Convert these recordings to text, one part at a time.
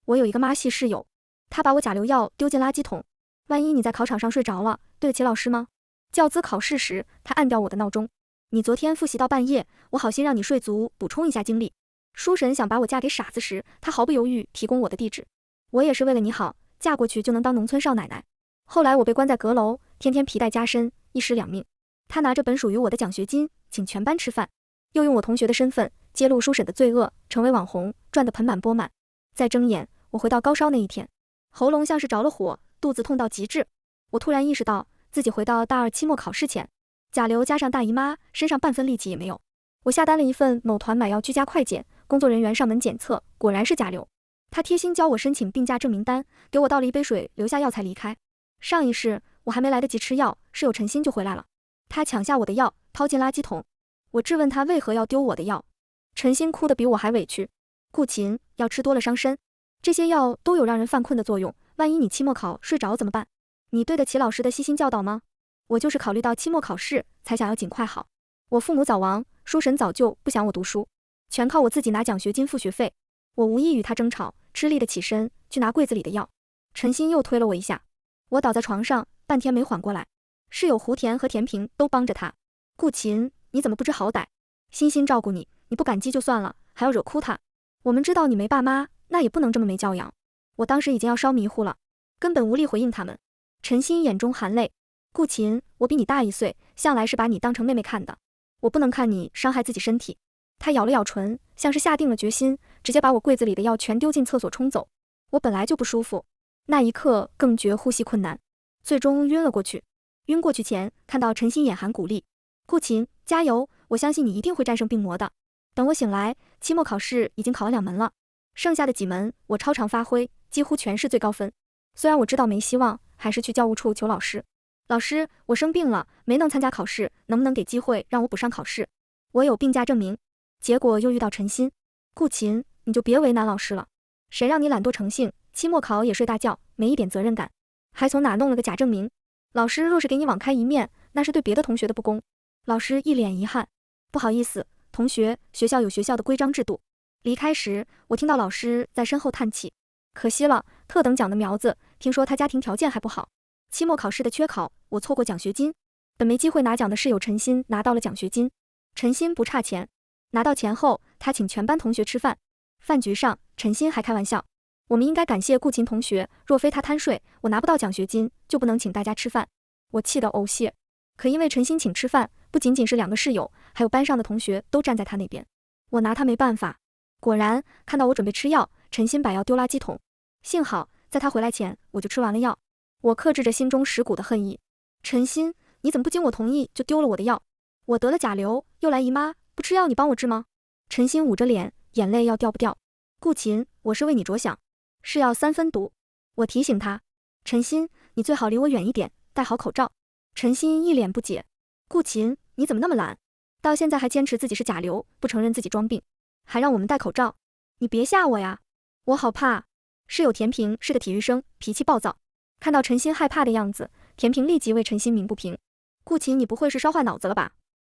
我有一个妈系室友，她把我甲流药丢进垃圾桶。万一你在考场上睡着了，对得起老师吗？教资考试时，她按掉我的闹钟。你昨天复习到半夜，我好心让你睡足，补充一下精力。叔婶想把我嫁给傻子时，她毫不犹豫提供我的地址。我也是为了你好，嫁过去就能当农村少奶奶。后来我被关在阁楼，天天皮带加身，一尸两命。她拿着本属于我的奖学金，请全班吃饭，又用我同学的身份揭露叔婶的罪恶，成为网红，赚得盆满钵满。再睁眼，我回到高烧那一天，喉咙像是着了火，肚子痛到极致。我突然意识到自己回到大二期末考试前，甲流加上大姨妈，身上半分力气也没有。我下单了一份某团买药居家快检，工作人员上门检测，果然是甲流。他贴心教我申请病假证明单，给我倒了一杯水，留下药才离开。上一世我还没来得及吃药，室友陈鑫就回来了。他抢下我的药，掏进垃圾桶。我质问他为何要丢我的药，陈鑫哭得比我还委屈。顾琴，药吃多了伤身，这些药都有让人犯困的作用，万一你期末考睡着怎么办？你对得起老师的悉心教导吗？我就是考虑到期末考试，才想要尽快好。我父母早亡，叔婶早就不想我读书，全靠我自己拿奖学金付学费。我无意与他争吵，吃力的起身去拿柜子里的药。陈鑫又推了我一下，我倒在床上，半天没缓过来。室友胡田和田平都帮着他。顾琴，你怎么不知好歹？欣欣照顾你，你不感激就算了，还要惹哭他。我们知道你没爸妈，那也不能这么没教养。我当时已经要烧迷糊了，根本无力回应他们。陈鑫眼中含泪，顾琴，我比你大1岁，向来是把你当成妹妹看的，我不能看你伤害自己身体。他咬了咬唇，像是下定了决心，直接把我柜子里的药全丢进厕所冲走。我本来就不舒服，那一刻更觉呼吸困难，最终晕了过去。晕过去前，看到陈鑫眼含鼓励，顾琴，加油，我相信你一定会战胜病魔的。等我醒来，期末考试已经考完2门了，剩下的几门我超常发挥，几乎全是最高分。虽然我知道没希望，还是去教务处求老师。老师，我生病了，没能参加考试，能不能给机会让我补上考试？我有病假证明。结果又遇到陈鑫，顾琴，你就别为难老师了，谁让你懒惰成性，期末考也睡大觉，没一点责任感，还从哪弄了个假证明？老师若是给你网开一面，那是对别的同学的不公。老师一脸遗憾，不好意思，同学，学校有学校的规章制度。离开时，我听到老师在身后叹气，可惜了，特等奖的苗子，听说他家庭条件还不好。期末考试的缺考，我错过奖学金，本没机会拿奖的室友陈鑫拿到了奖学金。陈鑫不差钱，拿到钱后，他请全班同学吃饭。饭局上，陈鑫还开玩笑，我们应该感谢顾琴同学，若非他贪睡，我拿不到奖学金，就不能请大家吃饭。我气得呕血。可因为陈鑫请吃饭，不仅仅是2个室友，还有班上的同学都站在他那边，我拿他没办法。果然，看到我准备吃药，陈鑫把药丢垃圾桶。幸好在他回来前，我就吃完了药。我克制着心中蚀骨的恨意。陈鑫，你怎么不经我同意就丢了我的药？我得了甲流，又来姨妈，不吃药你帮我治吗？陈鑫捂着脸，眼泪要掉不掉。顾琴，我是为你着想，是药3分毒。我提醒他，陈鑫，你最好离我远一点，戴好口罩。陈鑫一脸不解，顾琴，你怎么那么懒？到现在还坚持自己是甲流，不承认自己装病，还让我们戴口罩。你别吓我呀，我好怕。室友田平是个体育生，脾气暴躁，看到陈鑫害怕的样子，田平立即为陈鑫鸣不平。顾琴，你不会是烧坏脑子了吧？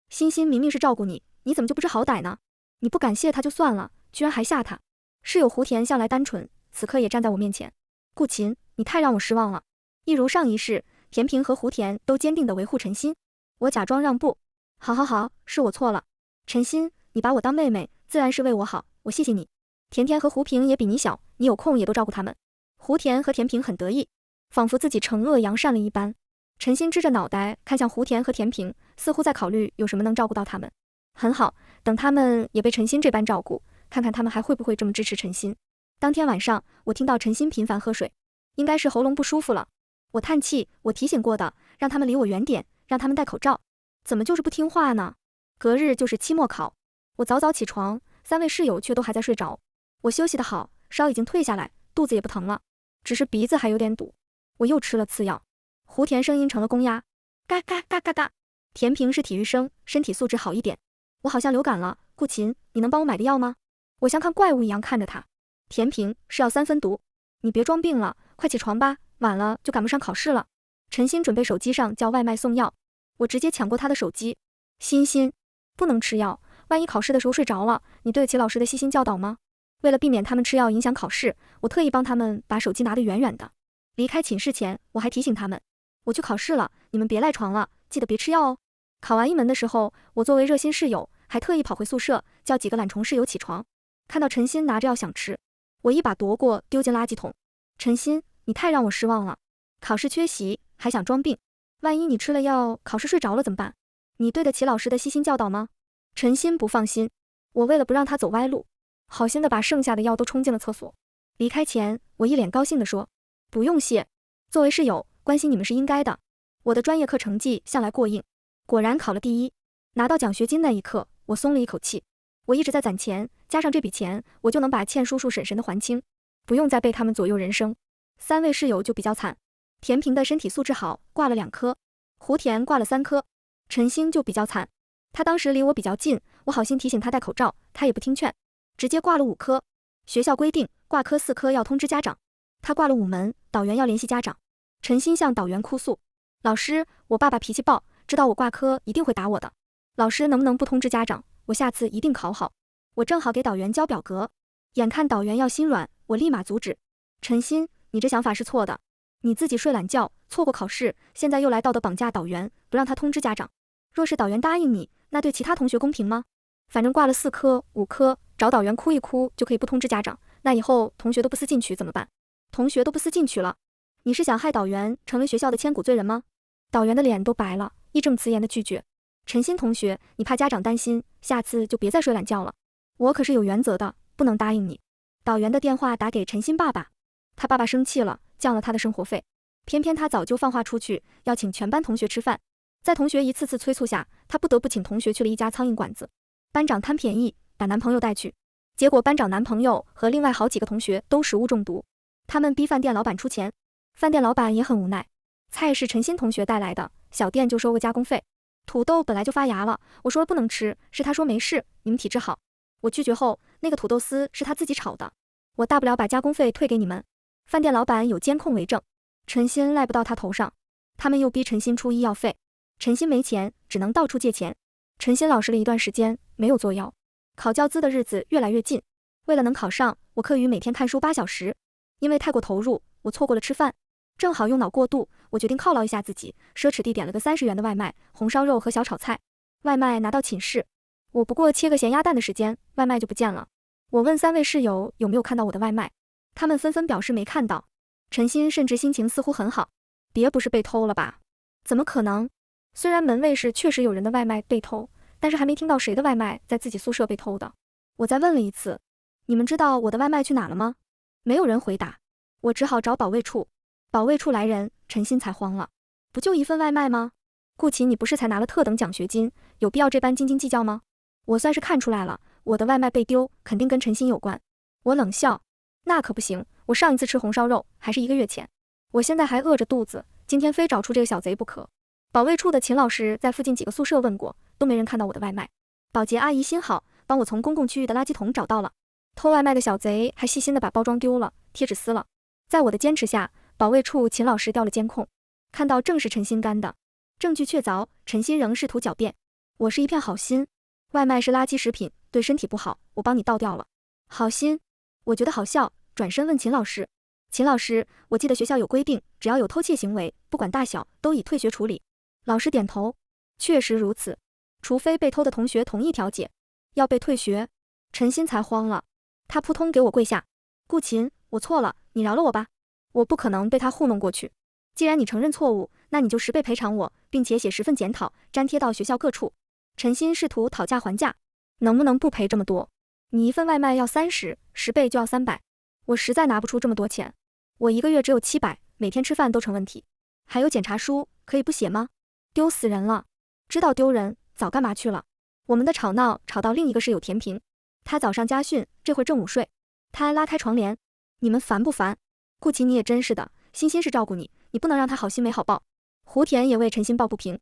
欣欣明明是照顾你，你怎么就不知好歹呢？你不感谢他就算了，居然还吓他。室友胡田向来单纯，此刻也站在我面前。顾琴，你太让我失望了。一如上一世，田平和胡田都坚定地维护陈鑫。我假装让步，好，是我错了。陈鑫，你把我当妹妹，自然是为我好，我谢谢你。甜甜和胡平也比你小，你有空也都照顾他们。胡田和田平很得意，仿佛自己惩恶扬善了一般。陈鑫支着脑袋看向胡田和田平，似乎在考虑有什么能照顾到他们。很好，等他们也被陈鑫这般照顾，看看他们还会不会这么支持陈鑫。当天晚上，我听到陈鑫频繁喝水，应该是喉咙不舒服了。我叹气，我提醒过的，让他们离我远点，让他们戴口罩，怎么就是不听话呢？隔日就是期末考，我早早起床，3位室友却都还在睡着。我休息得好，烧已经退下来，肚子也不疼了，只是鼻子还有点堵。我又吃了次药。胡田声音成了公鸭，嘎嘎嘎嘎嘎。田平是体育生，身体素质好一点。我好像流感了，顾琴，你能帮我买个药吗？我像看怪物一样看着他。田平，是药3分毒，你别装病了，快起床吧，晚了就赶不上考试了。陈鑫准备手机上叫外卖送药，我直接抢过他的手机。欣欣，不能吃药，万一考试的时候睡着了，你对得起老师的悉心教导吗？为了避免他们吃药影响考试，我特意帮他们把手机拿得远远的。离开寝室前，我还提醒他们，我去考试了，你们别赖床了，记得别吃药哦。考完一门的时候，我作为热心室友，还特意跑回宿舍，叫几个懒虫室友起床。看到陈鑫拿着药想吃，我一把夺过，丢进垃圾桶。陈鑫，你太让我失望了，考试缺席还想装病，万一你吃了药，考试睡着了怎么办？你对得起老师的悉心教导吗？陈鑫不放心，我为了不让他走歪路，好心的把剩下的药都冲进了厕所。离开前，我一脸高兴地说，不用谢，作为室友，关心你们是应该的。我的专业课成绩向来过硬，果然考了第一。拿到奖学金那一刻，我松了一口气。我一直在攒钱，加上这笔钱，我就能把欠叔叔婶婶的还清，不用再被他们左右人生。3位室友就比较惨，田平的身体素质好，挂了2科，胡田挂了3科，陈星就比较惨，他当时离我比较近，我好心提醒他戴口罩，他也不听劝，直接挂了5科。学校规定挂科4科要通知家长，他挂了5门，导员要联系家长。陈鑫向导员哭诉，老师，我爸爸脾气暴，知道我挂科一定会打我的，老师能不能不通知家长，我下次一定考好。我正好给导员交表格，眼看导员要心软，我立马阻止，陈鑫，你这想法是错的，你自己睡懒觉，错过考试，现在又来道德绑架导员，不让他通知家长，若是导员答应你，那对其他同学公平吗？反正挂了4科、5科，找导员哭一哭就可以不通知家长，那以后同学都不思进取怎么办？同学都不思进取了，你是想害导员成为学校的千古罪人吗？导员的脸都白了，义正辞严的拒绝。陈鑫同学，你怕家长担心，下次就别再睡懒觉了，我可是有原则的，不能答应你。导员的电话打给陈鑫爸爸，他爸爸生气了，降了他的生活费，偏偏他早就放话出去，要请全班同学吃饭。在同学一次次催促下，他不得不请同学去了一家苍蝇馆子。班长贪便宜，把男朋友带去，结果班长男朋友和另外好几个同学都食物中毒，他们逼饭店老板出钱，饭店老板也很无奈，菜是陈鑫同学带来的，小店就收个加工费。土豆本来就发芽了，我说了不能吃，是他说没事，你们体质好。我拒绝后，那个土豆丝是他自己炒的，我大不了把加工费退给你们。饭店老板有监控为证，陈鑫赖不到他头上，他们又逼陈鑫出医药费，陈鑫没钱，只能到处借钱。陈鑫老实了一段时间，没有作妖。考教资的日子越来越近，为了能考上，我课余每天看书8小时。因为太过投入，我错过了吃饭，正好用脑过度，我决定犒劳一下自己，奢侈地点了个30元的外卖，红烧肉和小炒菜。外卖拿到寝室，我不过切个咸鸭蛋的时间，外卖就不见了。我问3位室友有没有看到我的外卖，他们纷纷表示没看到。陈鑫甚至心情似乎很好，别不是被偷了吧？怎么可能？虽然门卫室确实有人的外卖被偷，但是还没听到谁的外卖在自己宿舍被偷的。我再问了一次，你们知道我的外卖去哪了吗？没有人回答，我只好找保卫处。保卫处来人，陈鑫才慌了，不就一份外卖吗？顾琴，你不是才拿了特等奖学金，有必要这般斤斤计较吗？我算是看出来了，我的外卖被丢，肯定跟陈鑫有关。我冷笑，那可不行，我上一次吃红烧肉还是1个月前，我现在还饿着肚子，今天非找出这个小贼不可。保卫处的秦老师在附近几个宿舍问过，都没人看到我的外卖。保洁阿姨心好，帮我从公共区域的垃圾桶找到了。偷外卖的小贼还细心的把包装丢了，贴纸撕了。在我的坚持下，保卫处秦老师调了监控，看到正是陈鑫干的，证据确凿。陈鑫仍试图狡辩，我是一片好心，外卖是垃圾食品，对身体不好，我帮你倒掉了。好心？我觉得好笑，转身问秦老师，秦老师，我记得学校有规定，只要有偷窃行为，不管大小，都以退学处理。老师点头，确实如此，除非被偷的同学同意调解，要被退学。陈鑫才慌了，他扑通给我跪下，顾琴，我错了，你饶了我吧。我不可能被他糊弄过去，既然你承认错误，那你就10倍赔偿我，并且写10份检讨，粘贴到学校各处。陈鑫试图讨价还价，能不能不赔这么多？你一份外卖要30，10倍就要300，我实在拿不出这么多钱，我1个月只有700，每天吃饭都成问题。还有检查书，可以不写吗？丢死人了，知道丢人，早干嘛去了。我们的吵闹吵到另一个室友田平，他早上家训，这会儿正午睡。他拉开窗帘，你们烦不烦？顾琴，你也真是的，欣欣是照顾你，你不能让他好心没好报。胡田也为陈鑫抱不平，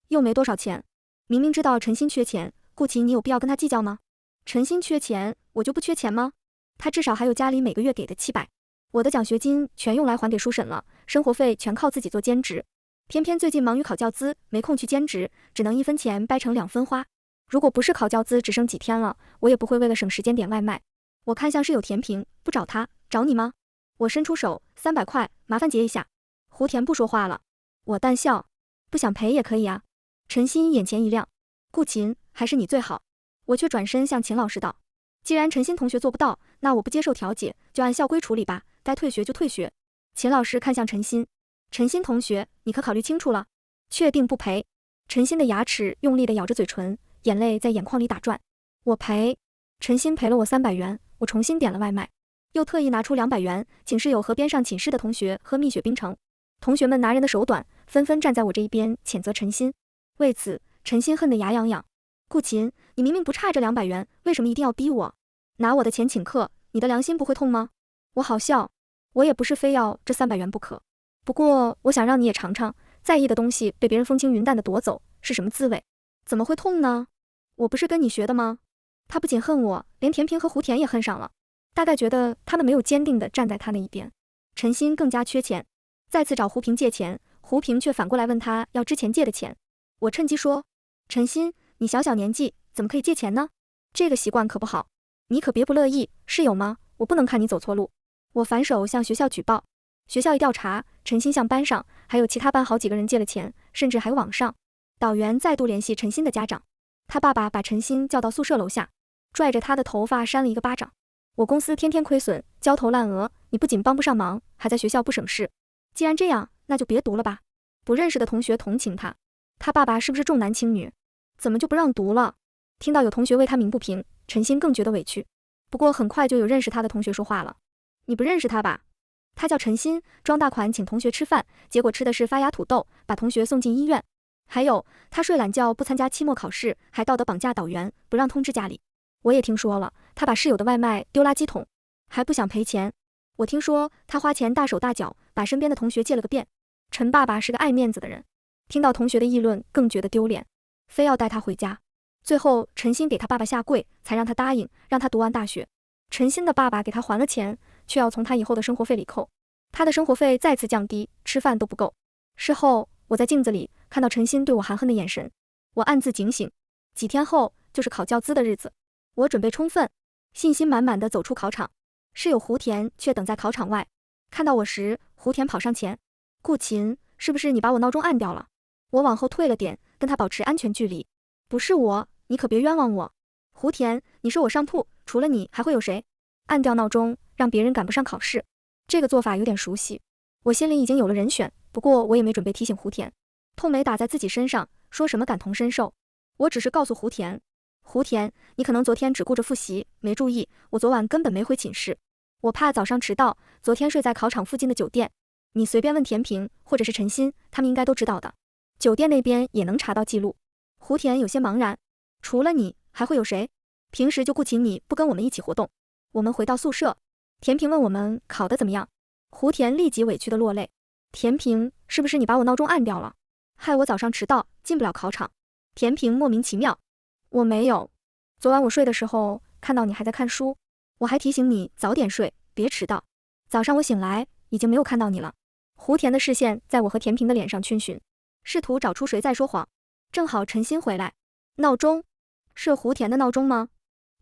又没多少钱，明明知道陈鑫缺钱，顾琴，你有必要跟他计较吗？陈鑫缺钱，我就不缺钱吗？他至少还有家里每个月给的700，我的奖学金全用来还给叔婶了，生活费全靠自己做兼职。偏偏最近忙于考教资，没空去兼职，只能1分钱掰成2分花。如果不是考教资只剩几天了，我也不会为了省时间点外卖。我看像是有甜品，不找他，找你吗？我伸出手，300块，麻烦结一下。胡田不说话了，我淡笑，不想赔也可以啊。陈鑫眼前一亮，顾琴，还是你最好。我却转身向秦老师道，既然陈鑫同学做不到，那我不接受调解，就按校规处理吧，该退学就退学。秦老师看向陈鑫，陈鑫同学，你可考虑清楚了？确定不赔？陈鑫的牙齿用力地咬着嘴唇，眼泪在眼眶里打转。我赔。陈鑫赔了我300元，我重新点了外卖，又特意拿出200元，请室友和边上寝室的同学喝蜜雪冰城。同学们拿人的手短，纷纷站在我这一边谴责陈鑫。为此，陈鑫恨得牙痒痒。顾琴，你明明不差这200元，为什么一定要逼我？拿我的钱请客，你的良心不会痛吗？我好笑，我也不是非要这300元不可。不过，我想让你也尝尝，在意的东西被别人风轻云淡的夺走是什么滋味？怎么会痛呢？我不是跟你学的吗？他不仅恨我，连田平和胡田也恨上了，大概觉得他们没有坚定地站在他那一边。陈鑫更加缺钱，再次找胡平借钱，胡平却反过来问他要之前借的钱。我趁机说，陈鑫，你小小年纪怎么可以借钱呢？这个习惯可不好，你可别不乐意，室友吗？我不能看你走错路。我反手向学校举报，学校一调查，陈鑫向班上还有其他班好几个人借了钱，甚至还网上。导员再度联系陈鑫的家长，他爸爸把陈鑫叫到宿舍楼下，拽着他的头发扇了一个巴掌。我公司天天亏损，焦头烂额，你不仅帮不上忙，还在学校不省事。既然这样，那就别读了吧。不认识的同学同情他，他爸爸是不是重男轻女？怎么就不让读了？听到有同学为他鸣不平，陈鑫更觉得委屈。不过很快就有认识他的同学说话了，你不认识他吧？他叫陈鑫，装大款请同学吃饭，结果吃的是发芽土豆，把同学送进医院。还有，他睡懒觉不参加期末考试，还道德绑架导员，不让通知家里。我也听说了，他把室友的外卖丢垃圾桶，还不想赔钱。我听说他花钱大手大脚，把身边的同学借了个遍。陈爸爸是个爱面子的人，听到同学的议论更觉得丢脸，非要带他回家。最后陈鑫给他爸爸下跪，才让他答应让他读完大学。陈鑫的爸爸给他还了钱，却要从他以后的生活费里扣，他的生活费再次降低，吃饭都不够。事后我在镜子里看到陈鑫对我含恨的眼神，我暗自警醒。几天后就是考教资的日子，我准备充分，信心满满地走出考场，室友胡田却等在考场外。看到我时，胡田跑上前，顾琴，是不是你把我闹钟按掉了？我往后退了点，跟他保持安全距离。不是我，你可别冤枉我。胡田，你是我上铺，除了你还会有谁？按掉闹钟，让别人赶不上考试，这个做法有点熟悉，我心里已经有了人选。不过我也没准备提醒胡田，痛没打在自己身上，说什么感同身受。我只是告诉胡田，胡田，你可能昨天只顾着复习，没注意，我昨晚根本没回寝室，我怕早上迟到，昨天睡在考场附近的酒店。你随便问田平或者是陈鑫，他们应该都知道的，酒店那边也能查到记录。胡田有些茫然，除了你还会有谁？平时就顾请你不跟我们一起活动。我们回到宿舍，田平问我们考得怎么样，胡田立即委屈的落泪。田平，是不是你把我闹钟按掉了，害我早上迟到进不了考场？田平莫名其妙，我没有，昨晚我睡的时候看到你还在看书，我还提醒你早点睡，别迟到。早上我醒来已经没有看到你了。胡田的视线在我和田平的脸上逡巡，试图找出谁在说谎。正好陈鑫回来，闹钟是胡田的闹钟吗？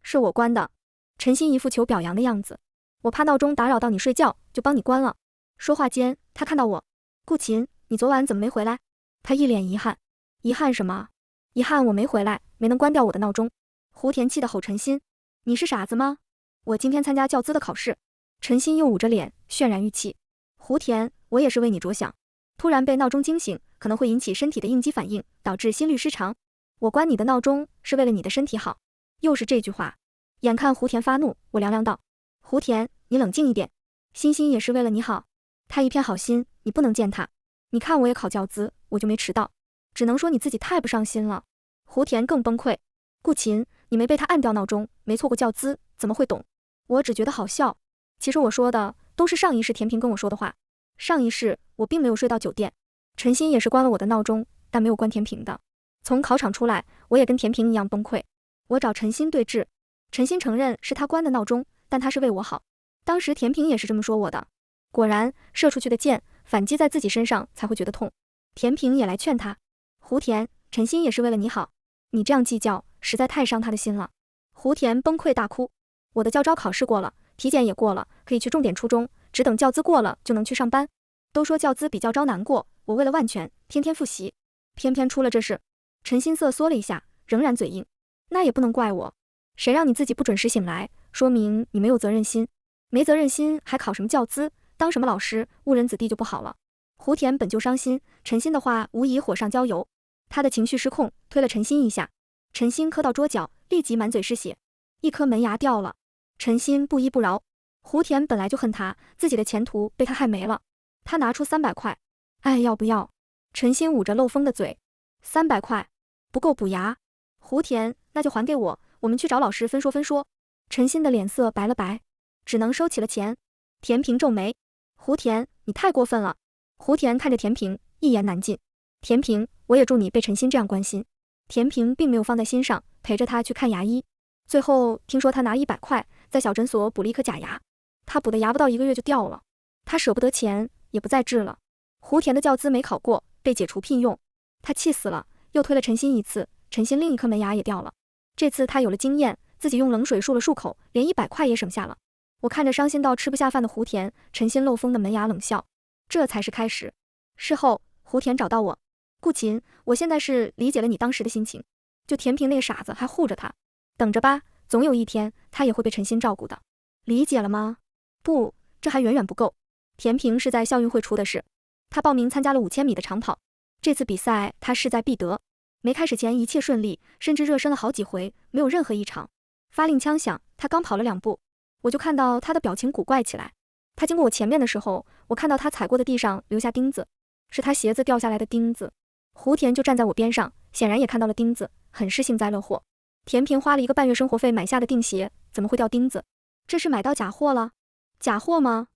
是我关的。陈鑫一副求表扬的样子，我怕闹钟打扰到你睡觉，就帮你关了。说话间，他看到我，顾琴，你昨晚怎么没回来？他一脸遗憾。遗憾什么？遗憾我没回来，没能关掉我的闹钟。胡田气得吼陈鑫，你是傻子吗？我今天参加教资的考试。陈鑫又捂着脸，渲然欲泣。胡田，我也是为你着想，突然被闹钟惊醒，可能会引起身体的应激反应，导致心律失常。我关你的闹钟是为了你的身体好。又是这句话。眼看胡田发怒，我凉凉道，胡田，你冷静一点，欣欣也是为了你好，他一片好心，你不能践踏。你看我也考教资，我就没迟到，只能说你自己太不上心了。胡田更崩溃，顾琴，你没被他按掉闹钟，没错过教资，怎么会懂？我只觉得好笑。其实我说的都是上一世田平跟我说的话，上一世我并没有睡到酒店，陈鑫也是关了我的闹钟，但没有关田平的。从考场出来，我也跟田平一样崩溃，我找陈鑫对峙，陈鑫承认是他关的闹钟，但他是为我好。当时田平也是这么说我的。果然，射出去的箭反击在自己身上才会觉得痛。田平也来劝他，胡田，陈鑫也是为了你好，你这样计较实在太伤他的心了。胡田崩溃大哭，我的教招考试过了，体检也过了，可以去重点初中，只等教资过了就能去上班。都说教资比教招难过，我为了万全，天天复习，偏偏出了这事。陈心瑟缩了一下，仍然嘴硬。那也不能怪我，谁让你自己不准时醒来，说明你没有责任心。没责任心还考什么教资，当什么老师，误人子弟就不好了。胡田本就伤心，陈心的话无疑火上浇油，他的情绪失控，推了陈心一下。陈心磕到桌角，立即满嘴是血，一颗门牙掉了。陈心不依不饶，胡田本来就恨他，自己的前途被他害没了。他拿出300块，哎，要不要？陈心捂着漏风的嘴，300块不够补牙。胡田，那就还给我，我们去找老师分说分说。陈心的脸色白了白，只能收起了钱。田平皱眉，胡田，你太过分了。胡田看着田平，一言难尽。田平，我也祝你被陈心这样关心。田平并没有放在心上，陪着他去看牙医。最后听说他拿100块在小诊所补了一颗假牙，他补的牙不到1个月就掉了，他舍不得钱，也不再治了。胡田的教资没考过，被解除聘用，他气死了，又推了陈心一次，陈心另一颗门牙也掉了。这次他有了经验，自己用冷水漱了漱口，连100块也省下了。我看着伤心到吃不下饭的胡田，陈心漏风的门牙冷笑，这才是开始。事后胡田找到我，顾琴，我现在是理解了你当时的心情，就田平那个傻子还护着他，等着吧，总有一天他也会被陈心照顾的，理解了吗？不，这还远远不够。田平是在校运会出的事，他报名参加了5000米的长跑，这次比赛他势在必得。没开始前一切顺利，甚至热身了好几回，没有任何异常。发令枪响，他刚跑了2步，我就看到他的表情古怪起来。他经过我前面的时候，我看到他踩过的地上留下钉子，是他鞋子掉下来的钉子。胡田就站在我边上，显然也看到了钉子，很是幸灾乐祸。田平花了1个半月生活费买下的钉鞋，怎么会掉钉子？这是买到假货了？假货吗？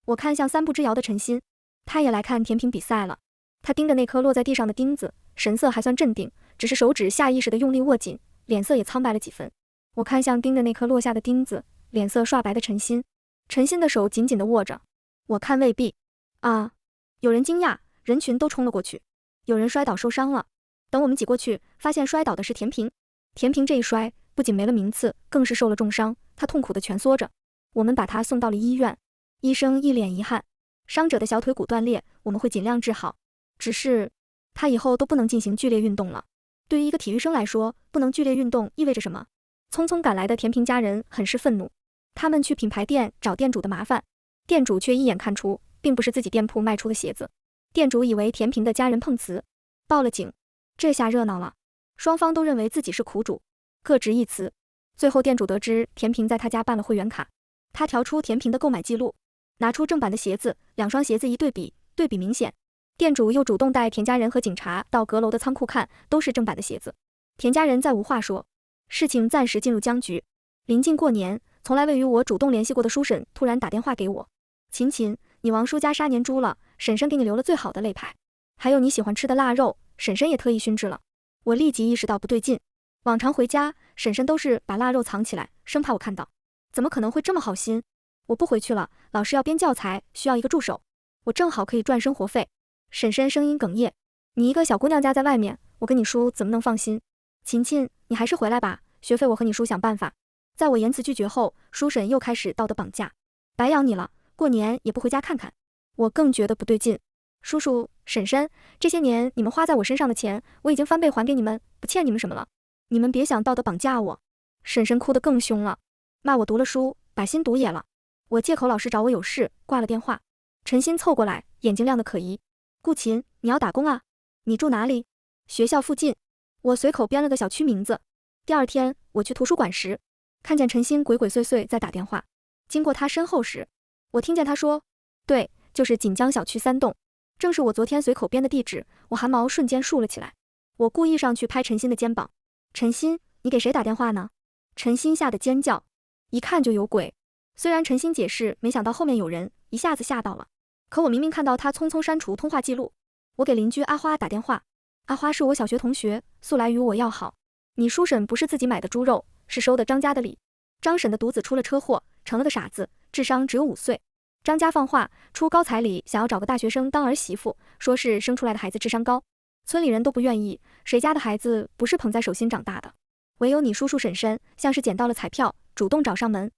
我看向3步之遥的陈心，他也来看田平比赛了。他盯着那颗落在地上的钉子，神色还算镇定，只是手指下意识地用力握紧，脸色也苍白了几分。我看向盯着那颗落下的钉子，脸色刷白的陈心，陈心的手紧紧地握着。我看未必。啊！有人惊讶，人群都冲了过去。有人摔倒受伤了。等我们挤过去，发现摔倒的是田平。田平这一摔，不仅没了名次，更是受了重伤，他痛苦地蜷缩着。我们把他送到了医院，医生一脸遗憾，伤者的小腿骨断裂，我们会尽量治好。只是他以后都不能进行剧烈运动了。对于一个体育生来说，不能剧烈运动意味着什么？匆匆赶来的田平家人很是愤怒，他们去品牌店找店主的麻烦，店主却一眼看出并不是自己店铺卖出的鞋子。店主以为田平的家人碰瓷，报了警。这下热闹了，双方都认为自己是苦主，各执一词。最后店主得知田平在他家办了会员卡，他调出田平的购买记录，拿出正版的鞋子，2双鞋子一对比，对比明显。店主又主动带田家人和警察到阁楼的仓库看，都是正版的鞋子。田家人再无话说，事情暂时进入僵局。临近过年，从来未与我主动联系过的叔婶突然打电话给我，琴琴，你王叔家杀年猪了，婶婶给你留了最好的肋排，还有你喜欢吃的腊肉，婶婶也特意熏制了。我立即意识到不对劲，往常回家，婶婶都是把腊肉藏起来，生怕我看到，怎么可能会这么好心？我不回去了，老师要编教材，需要一个助手，我正好可以赚生活费。婶婶声音哽咽，你一个小姑娘家在外面，我跟你叔怎么能放心？琴琴，你还是回来吧，学费我和你叔想办法。在我言辞拒绝后，叔婶又开始道德绑架，白养你了，过年也不回家看看。我更觉得不对劲，叔叔婶婶，这些年你们花在我身上的钱，我已经翻倍还给你们，不欠你们什么了，你们别想道德绑架我。婶婶哭得更凶了，骂我读了书把心读野了。我借口老师找我有事，挂了电话。陈心凑过来，眼睛亮得可疑。顾琴，你要打工啊？你住哪里？学校附近。我随口编了个小区名字。第2天我去图书馆时，看见陈心鬼鬼祟祟在打电话，经过他身后时，我听见他说，对，就是锦江小区3栋，正是我昨天随口编的地址。我汗毛瞬间竖了起来，我故意上去拍陈心的肩膀，陈心，你给谁打电话呢？陈心吓得尖叫，一看就有鬼。虽然陈心解释没想到后面有人，一下子吓到了，可我明明看到他匆匆删除通话记录。我给邻居阿花打电话，阿花是我小学同学，素来与我要好。你叔婶不是自己买的猪肉，是收的张家的礼。张婶的独子出了车祸，成了个傻子，智商只有5岁。张家放话出高彩礼，想要找个大学生当儿媳妇，说是生出来的孩子智商高，村里人都不愿意，谁家的孩子不是捧在手心长大的？唯有你叔叔婶婶像是捡到了彩票，主动找上门。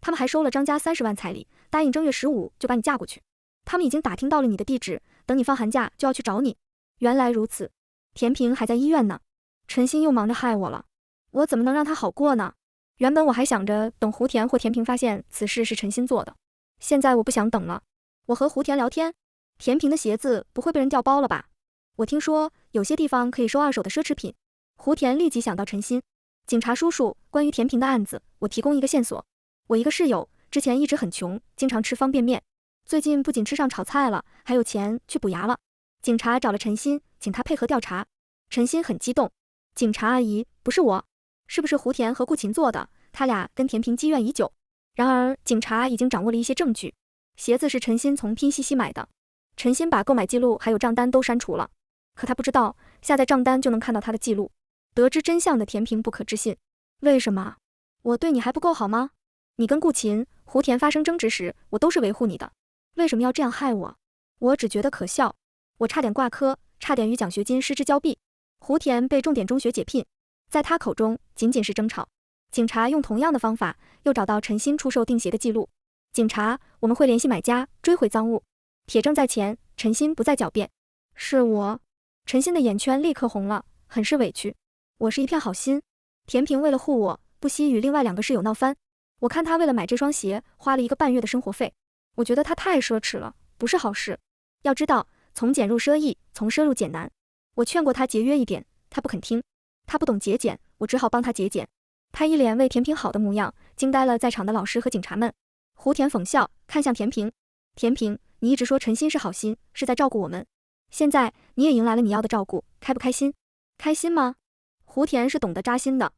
他们还收了张家30万彩礼，答应正月15就把你嫁过去。他们已经打听到了你的地址，等你放寒假就要去找你。原来如此，田平还在医院呢，陈鑫又忙着害我了，我怎么能让他好过呢？原本我还想着等胡田或田平发现此事是陈鑫做的，现在我不想等了。我和胡田聊天，田平的鞋子不会被人调包了吧？我听说有些地方可以收2手的奢侈品。胡田立即想到陈鑫。警察叔叔，关于田平的案子，我提供一个线索。我一个室友之前一直很穷，经常吃方便面，最近不仅吃上炒菜了，还有钱去补牙了。警察找了陈鑫，请他配合调查。陈鑫很激动，警察阿姨，不是我，是不是胡田和顾琴做的？他俩跟田平积怨已久。然而警察已经掌握了一些证据，鞋子是陈鑫从拼夕夕买的，陈鑫把购买记录还有账单都删除了，可他不知道下载账单就能看到他的记录。得知真相的田平不可置信，为什么？我对你还不够好吗？你跟顾琴、胡田发生争执时，我都是维护你的，为什么要这样害我？我只觉得可笑。我差点挂科，差点与奖学金失之交臂。胡田被重点中学解聘，在他口中仅仅是争吵。警察用同样的方法又找到陈鑫出售订鞋的记录。警察，我们会联系买家追回赃物，铁证在前。陈鑫不再狡辩，是我。陈鑫的眼圈立刻红了，很是委屈。我是一片好心，田平为了护我，不惜与另外2个室友闹翻。我看他为了买这双鞋花了1个半月的生活费，我觉得他太奢侈了，不是好事。要知道，从俭入奢易，从奢入俭难。我劝过他节约一点，他不肯听。他不懂节俭，我只好帮他节俭。他一脸为田平好的模样，惊呆了在场的老师和警察们。胡田讽笑，看向田平。田平，你一直说陈鑫是好心，是在照顾我们，现在你也迎来了你要的照顾，开不开心？开心吗？胡田是懂得扎心的。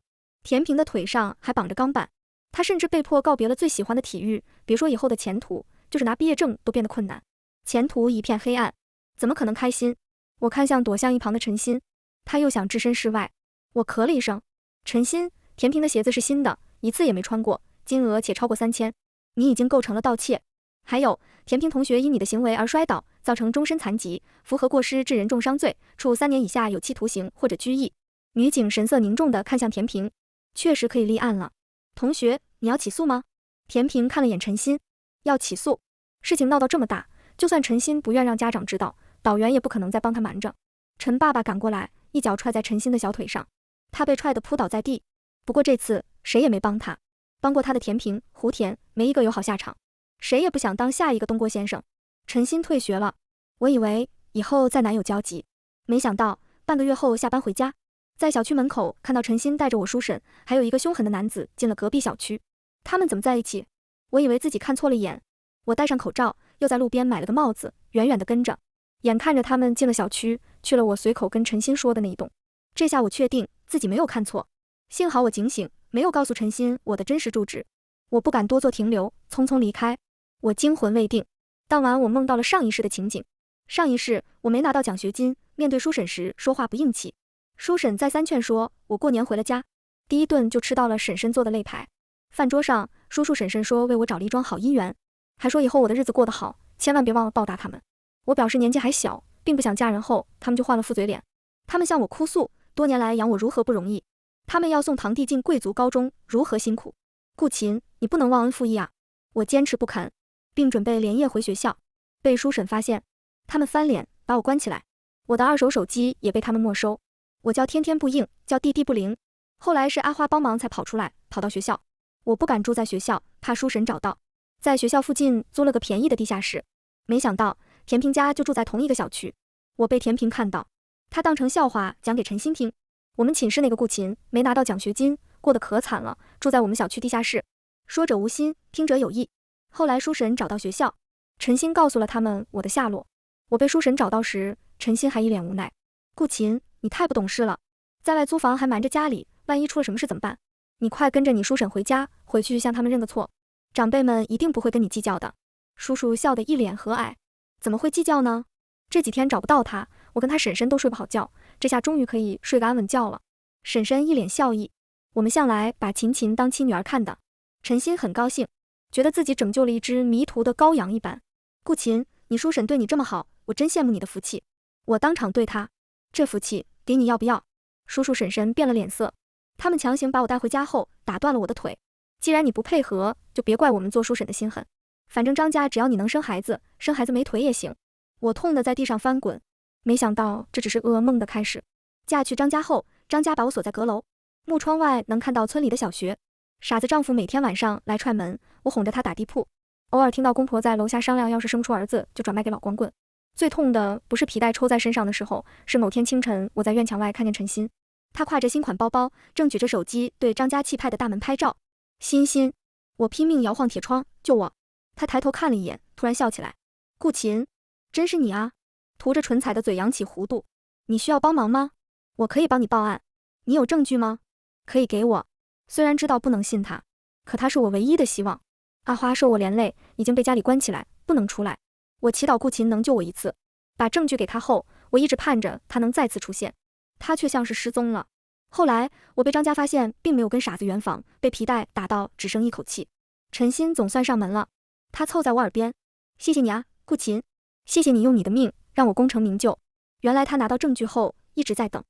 田平的腿上还绑着钢板，他甚至被迫告别了最喜欢的体育，别说以后的前途，就是拿毕业证都变得困难，前途一片黑暗，怎么可能开心？我看向躲向一旁的陈鑫，他又想置身事外。我咳了一声。陈鑫，田平的鞋子是新的，一次也没穿过，金额且超过3000，你已经构成了盗窃。还有，田平同学因你的行为而摔倒，造成终身残疾，符合过失致人重伤罪，处3年以下有期徒刑或者拘役。女警神色凝重地看向田平，确实可以立案了。同学，你要起诉吗？田平看了眼陈鑫，要起诉。事情闹到这么大，就算陈鑫不愿让家长知道，导员也不可能再帮他瞒着。陈爸爸赶过来，一脚踹在陈鑫的小腿上，他被踹得扑倒在地。不过这次谁也没帮他，帮过他的田平、胡田没一个有好下场，谁也不想当下一个东郭先生。陈鑫退学了，我以为以后再难有交集，没想到半个月后下班回家，在小区门口看到陈鑫带着我叔婶还有一个凶狠的男子进了隔壁小区。他们怎么在一起？我以为自己看错了眼。我戴上口罩，又在路边买了个帽子，远远地跟着，眼看着他们进了小区，去了我随口跟陈鑫说的那一栋。这下我确定自己没有看错，幸好我警醒，没有告诉陈鑫我的真实住址。我不敢多做停留，匆匆离开。我惊魂未定。当晚我梦到了上一世的情景。上一世我没拿到奖学金，面对叔婶时说话不硬气，叔婶再三劝说我，过年回了家，第一顿就吃到了婶婶做的肋排。饭桌上，叔叔婶婶说为我找了一桩好姻缘，还说以后我的日子过得好，千万别忘了报答他们。我表示年纪还小，并不想嫁人后他们就换了副嘴脸。他们向我哭诉多年来养我如何不容易，他们要送堂弟进贵族高中如何辛苦。顾琴，你不能忘恩负义啊！我坚持不肯，并准备连夜回学校，被叔婶发现，他们翻脸把我关起来。我的2手手机也被他们没收。我叫天天不应，叫地地不灵，后来是阿花帮忙才跑出来，跑到学校。我不敢住在学校，怕叔婶找到，在学校附近租了个便宜的地下室。没想到田平家就住在同一个小区。我被田平看到，他当成笑话讲给陈鑫听。我们寝室那个顾琴没拿到奖学金，过得可惨了，住在我们小区地下室。说者无心，听者有意。后来叔婶找到学校，陈鑫告诉了他们我的下落。我被叔婶找到时，陈鑫还一脸无奈。顾琴，你太不懂事了，在外租房还瞒着家里，万一出了什么事怎么办？你快跟着你叔婶回家，回去向他们认个错，长辈们一定不会跟你计较的。叔叔笑得一脸和蔼，怎么会计较呢？这几天找不到他，我跟他婶婶都睡不好觉，这下终于可以睡个安稳觉了。婶婶一脸笑意，我们向来把琴琴当亲女儿看的。陈鑫很高兴，觉得自己拯救了一只迷途的羔羊一般。顾琴，你叔婶对你这么好，我真羡慕你的福气。我当场对他，这福气给你要不要？叔叔婶婶变了脸色，他们强行把我带回家后，打断了我的腿。既然你不配合，就就别怪我们做叔婶的心狠。反正张家只要你能生孩子，生孩子没腿也行。我痛得在地上翻滚，没想到这只是噩梦的开始。嫁去张家后，张家把我锁在阁楼，木窗外能看到村里的小学。傻子丈夫每天晚上来踹门，我哄着他打地铺，偶尔听到公婆在楼下商量，要是生不出儿子就转卖给老光棍。最痛的不是皮带抽在身上的时候，是某天清晨我在院墙外看见陈鑫，他挎着新款包包，正举着手机对张家气派的大门拍照。欣欣，我拼命摇晃铁窗，救我！他抬头看了一眼，突然笑起来。顾琴，真是你啊！涂着唇彩的嘴扬起弧度。你需要帮忙吗？我可以帮你报案。你有证据吗？可以给我。虽然知道不能信他，可他是我唯一的希望。阿花受我连累，已经被家里关起来，不能出来。我祈祷顾琴能救我一次。把证据给他后，我一直盼着他能再次出现，他却像是失踪了。后来我被张家发现，并没有跟傻子圆房，被皮带打到只剩一口气。陈鑫总算上门了，他凑在我耳边，谢谢你啊，顾琴，谢谢你用你的命让我功成名就。原来他拿到证据后一直在等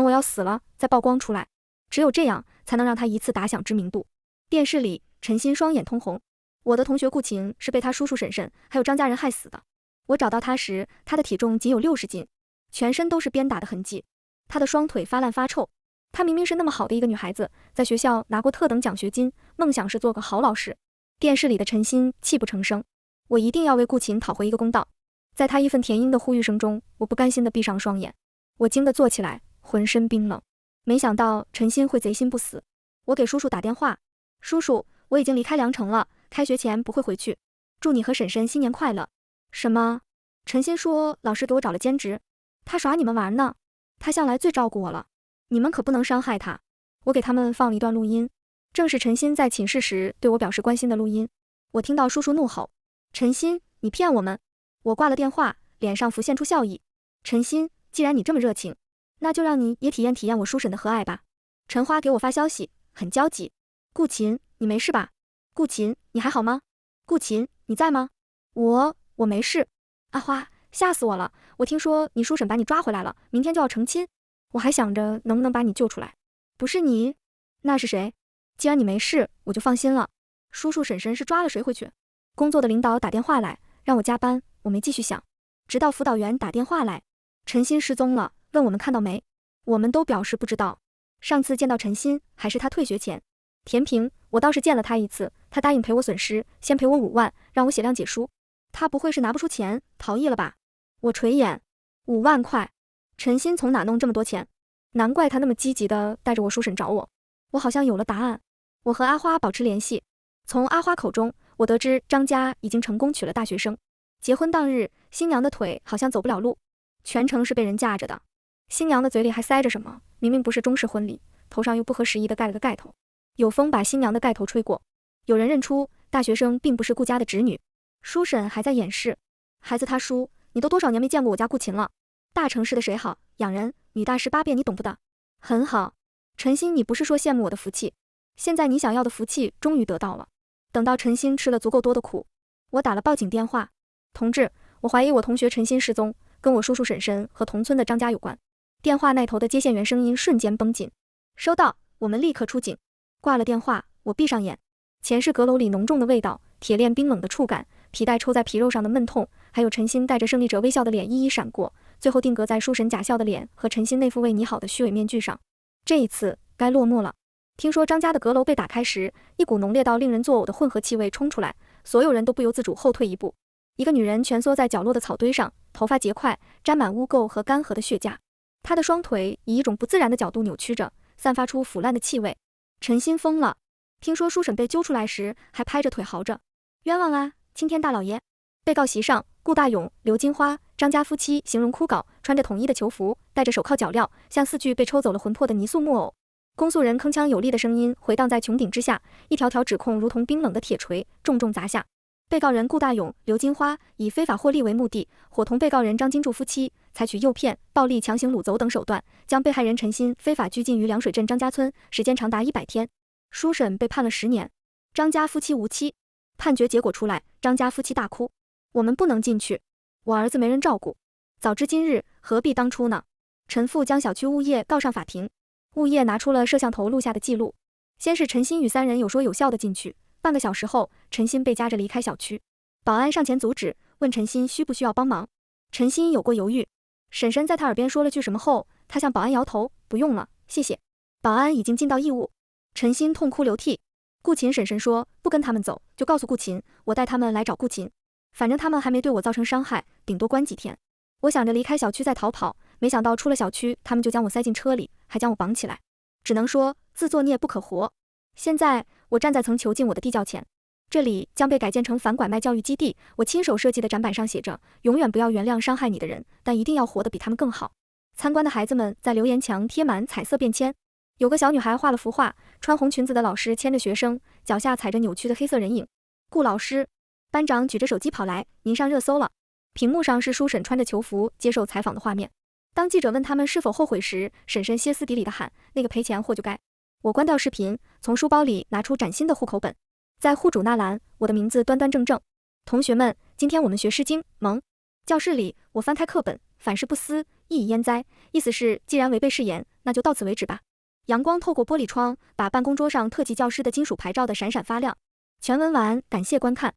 我要死了再曝光出来，只有这样才能让他一次打响知名度。电视里陈鑫双眼通红，我的同学顾琴是被他叔叔婶婶还有张家人害死的。我找到他时，他的体重仅有60斤，全身都是鞭打的痕迹，他的双腿发烂发臭。她明明是那么好的一个女孩子，在学校拿过特等奖学金，梦想是做个好老师。电视里的陈鑫泣不成声，我一定要为顾琴讨回一个公道。在他义愤填膺的呼吁声中，我不甘心地闭上双眼，我惊得坐起来，浑身冰冷。没想到陈鑫会贼心不死。我给叔叔打电话，叔叔，我已经离开凉城了，开学前不会回去，祝你和婶婶新年快乐。什么？陈鑫说老师给我找了兼职，他耍你们玩呢，他向来最照顾我了，你们可不能伤害他。我给他们放了一段录音，正是陈鑫在寝室时对我表示关心的录音。我听到叔叔怒吼，陈鑫，你骗我们！我挂了电话，脸上浮现出笑意。陈鑫，既然你这么热情，那就让你也体验体验我叔婶的和蔼吧。陈花给我发消息，很焦急。顾琴，你没事吧？顾琴，你还好吗？顾琴，你在吗？我没事。阿花，吓死我了！我听说你叔婶把你抓回来了，明天就要成亲。我还想着能不能把你救出来。不是你，那是谁？既然你没事，我就放心了。叔叔婶婶是抓了谁回去？工作的领导打电话来，让我加班，我没继续想。直到辅导员打电话来，陈鑫失踪了，问我们看到没？我们都表示不知道。上次见到陈鑫还是他退学前。田平，我倒是见了他一次，他答应赔我损失，先赔我5万，让我写谅解书。他不会是拿不出钱，逃逸了吧？我垂眼，5万块，陈鑫从哪弄这么多钱？难怪他那么积极地带着我叔婶找我。我好像有了答案。我和阿花保持联系，从阿花口中，我得知张家已经成功娶了大学生。结婚当日，新娘的腿好像走不了路，全程是被人架着的。新娘的嘴里还塞着什么？明明不是中式婚礼，头上又不合时宜地盖了个盖头。有风把新娘的盖头吹过，有人认出大学生并不是顾家的侄女。叔婶还在掩饰。孩子他叔，你都多少年没见过我家顾琴了？大城市的谁好养人，女大18变，你懂不的？很好，陈鑫，你不是说羡慕我的福气？现在你想要的福气终于得到了。等到陈鑫吃了足够多的苦，我打了报警电话。同志，我怀疑我同学陈鑫失踪，跟我叔叔婶婶和同村的张家有关。电话那头的接线员声音瞬间绷紧。收到，我们立刻出警。挂了电话，我闭上眼。前室阁楼里浓重的味道，铁链冰冷的触感，皮带抽在皮肉上的闷痛，还有陈鑫带着胜利者微笑的脸一一闪过，最后定格在叔婶假笑的脸和陈鑫那副为你好的虚伪面具上。这一次该落幕了。听说张家的阁楼被打开时，一股浓烈到令人作呕的混合气味冲出来，所有人都不由自主后退一步。一个女人蜷缩在角落的草堆上，头发结块，沾满污垢和干涸的血架。她的双腿以一种不自然的角度扭曲着，散发出腐烂的气味。陈鑫疯了。听说叔婶被揪出来时，还拍着腿嚎着：“冤枉啊，青天大老爷！”被告席上，顾大勇、刘金花、张家夫妻形容枯槁，穿着统一的囚服，戴着手铐脚镣，像4具被抽走了魂魄的泥塑木偶。公诉人铿锵有力的声音回荡在穹顶之下，一条条指控如同冰冷的铁锤，重重砸下。被告人顾大勇、刘金花以非法获利为目的，伙同被告人张金柱夫妻，采取诱骗、暴力、强行掳走等手段，将被害人陈鑫非法拘禁于凉水镇张家村，时间长达100天。叔婶被判了10年，张家夫妻无期。判决结果出来，张家夫妻大哭：“我们不能进去，我儿子没人照顾，早知今日，何必当初呢？”陈父将小区物业告上法庭，物业拿出了摄像头录下的记录。先是陈鑫与3人有说有笑的进去，半个小时后，陈鑫被夹着离开小区。保安上前阻止，问陈鑫需不需要帮忙。陈鑫有过犹豫，婶婶在他耳边说了句什么后，他向保安摇头，不用了，谢谢。保安已经尽到义务。陈鑫痛哭流涕。顾琴婶婶说，不跟他们走，就告诉顾琴，我带他们来找顾琴。反正他们还没对我造成伤害，顶多关几天。我想着离开小区再逃跑，没想到出了小区，他们就将我塞进车里，还将我绑起来。只能说自作孽不可活。现在我站在曾囚禁我的地窖前，这里将被改建成反拐卖教育基地。我亲手设计的展板上写着，永远不要原谅伤害你的人，但一定要活得比他们更好。参观的孩子们在留言墙贴满彩色便签，有个小女孩画了幅画，穿红裙子的老师牵着学生，脚下踩着扭曲的黑色人影。顾老师。班长举着手机跑来，您上热搜了。屏幕上是叔婶穿着囚服接受采访的画面。当记者问他们是否后悔时，婶婶歇斯底里地喊，那个赔钱货就该。我关掉视频，从书包里拿出崭新的户口本，在户主那栏，我的名字端端正正。同学们，今天我们学诗经。蒙。教室里，我翻开课本，反是不思，亦以焉哉？意思是，既然违背誓言，那就到此为止吧。阳光透过玻璃窗，把办公桌上特级教师的金属牌照得闪闪发亮。全文完，感谢观看。